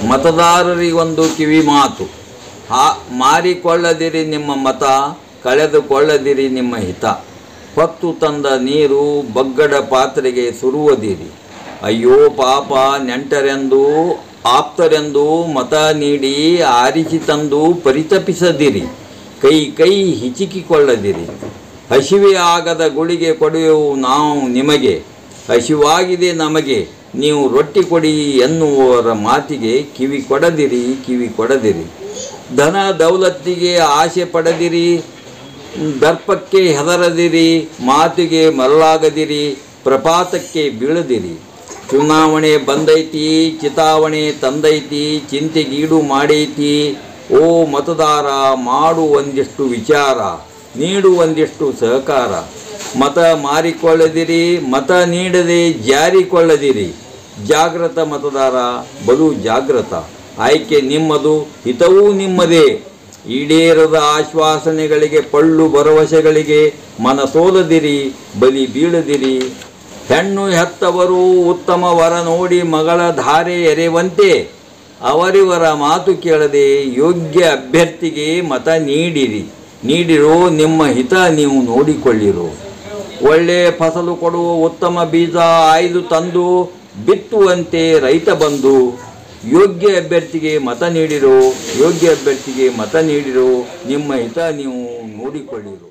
ಮತದಾರರಿಗೊಂದು ಕಿವಿ ಮಾತು, ಮಾರಿಕೊಳ್ಳದಿರಿ ನಿಮ್ಮ ಮತ, ಕಳೆದುಕೊಳ್ಳದಿರಿ ನಿಮ್ಮ ಹಿತ. ಹೊತ್ತು ತಂದ ನೀರು ಬಗ್ಗಡ ಪಾತ್ರೆಗೆ ಸುರುವುದಿರಿ. ಅಯ್ಯೋ ಪಾಪ ನೆಂಟರೆಂದು ಆಪ್ತರೆಂದು ಮತ ನೀಡಿ ಆರಿಸಿ ತಂದು ಪರಿತಪಿಸದಿರಿ. ಕೈ ಕೈ ಹಿಚಿಕಿಕೊಳ್ಳದಿರಿ. ಹಸಿವೆ ಆಗದ ಗುಳಿಗೆ ಕೊಡುವೆವು ನಾವು ನಿಮಗೆ, ಹಸಿವಾಗಿದೆ ನಮಗೆ ನೀವು ರೊಟ್ಟಿ ಕೊಡಿ ಎನ್ನುವವರ ಮಾತಿಗೆ ಕಿವಿ ಕೊಡದಿರಿ. ಧನ ದೌಲತ್ತಿಗೆ ಆಸೆ ಪಡದಿರಿ, ದರ್ಪಕ್ಕೆ ಹೆದರದಿರಿ, ಮಾತಿಗೆ ಮರಳಾಗದಿರಿ, ಪ್ರಪಾತಕ್ಕೆ ಬೀಳದಿರಿ. ಚುನಾವಣೆ ಬಂದೈತಿ, ಚಿತಾವಣೆ ತಂದೈತಿ, ಚಿಂತೆಗೀಡು ಮಾಡೈತಿ. ಓ ಮತದಾರ, ಮಾಡು ಒಂದಿಷ್ಟು ವಿಚಾರ, ನೀಡು ಒಂದಿಷ್ಟು ಸಹಕಾರ. ಮತ ಮಾರಿಕೊಳ್ಳದಿರಿ, ಮತ ನೀಡದೆ ಜಾರಿಕೊಳ್ಳದಿರಿ. ಜಾಗೃತ ಮತದಾರ, ಬಲು ಜಾಗೃತ. ಆಯ್ಕೆ ನಿಮ್ಮದು, ಹಿತವೂ ನಿಮ್ಮದೇ. ಈಡೇರದ ಆಶ್ವಾಸನೆಗಳಿಗೆ, ಪಳ್ಳು ಭರವಸೆಗಳಿಗೆ ಮನಸೋಲದಿರಿ, ಬಲಿ ಬೀಳದಿರಿ. ಹೆಣ್ಣು ಹೆತ್ತವರು ಉತ್ತಮ ವರ ನೋಡಿ ಮಗಳ ಧಾರೆ ಎರೆಯುವಂತೆ, ಅವರಿವರ ಮಾತು ಕೇಳದೆ ಯೋಗ್ಯ ಅಭ್ಯರ್ಥಿಗೆ ಮತ ನೀಡಿರೋ ನಿಮ್ಮ ಹಿತ ನೀವು ನೋಡಿಕೊಳ್ಳಿರೋ. ಒಳ್ಳೆಯ ಫಸಲು ಕೊಡುವ ಉತ್ತಮ ಬೀಜ ಆಯ್ದು ತಂದು ಬಿತ್ತುವಂತೆ ರೈತ ಬಂದು, ಯೋಗ್ಯ ಅಭ್ಯರ್ಥಿಗೆ ಮತ ನೀಡಿರೋ ನಿಮ್ಮ ಹಿತ ನೀವು ನೋಡಿಕೊಳ್ಳಿರೋ.